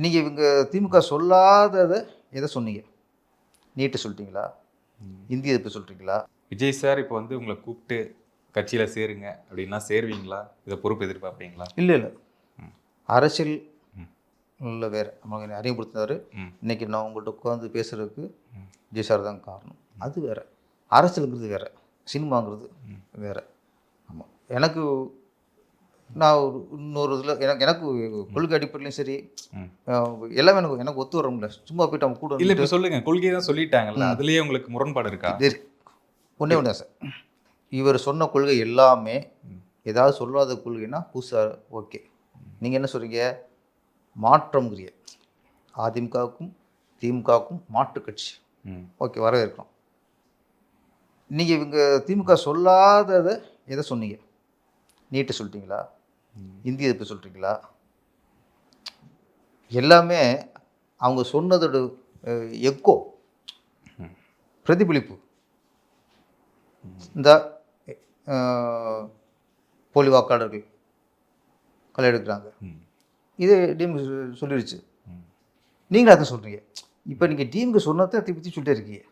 நீங்கள் இவங்க திமுக சொல்லாததை எதை சொன்னீங்க? நீட்டை சொல்லிட்டீங்களா? இந்திய எதிர்ப்பு சொல்கிறீங்களா? விஜய் சார் இப்போ வந்து உங்களை கூப்பிட்டு கட்சியில் சேருங்க அப்படின்னா சேருவீங்களா? இதை பொறுப்பு எதிர்பார்ப்பீங்களா? இல்லை இல்லை, அரசியல் இல்லை வேறு நமக்கு அறிமுகப்படுத்தினார். இன்றைக்கி நான் உங்கள்கிட்ட உட்காந்து பேசுகிறதுக்கு விஜய் சார் தான் காரணம். அது வேறு, அரசியலுங்கிறது வேறு, சினிமாங்கிறது வேறு. ஆமாம், எனக்கு நான் ஒரு இன்னொரு இதில் எனக்கு கொள்கை அடிப்படையிலையும் சரி எல்லாமே எனக்கு ஒத்து வர முடியல. சும்மா போய்ட்டு அவங்க கூட இல்லை இப்போ சொல்லுங்கள், கொள்கை தான் சொல்லிட்டாங்கல்ல, அதுலேயே உங்களுக்கு முரண்பாடு இருக்கா? ஒன்றே ஒன்று சார், இவர் சொன்ன கொள்கை எல்லாமே ஏதாவது சொல்லாத கொள்கைன்னா புதுசாக ஓகே. நீங்கள் என்ன சொல்கிறீங்க? மாற்றம்ங்கிறிய அதிமுகவுக்கும் திமுகவுக்கும் மாற்று கட்சி ஓகே, வரவேற்கிறோம். நீங்கள் இவங்க திமுக சொல்லாததை எதை சொன்னீங்க? நீட்டை சொல்லிட்டீங்களா? இந்திய எதிர்ப்பு சொல்கிறீங்களா? எல்லாமே அவங்க சொன்னதோட எக்கோ, பிரதிபலிப்பு. இந்த போலி வாக்காளர்கள் களை எடுக்கிறாங்க, இது டிஎம்கே சொல்லிடுச்சு. நீங்களும் அதை சொல்கிறீங்க. இப்போ நீங்கள் டிஎம்கே சொன்னதை பற்றி சொல்லிட்டே இருக்கீங்க.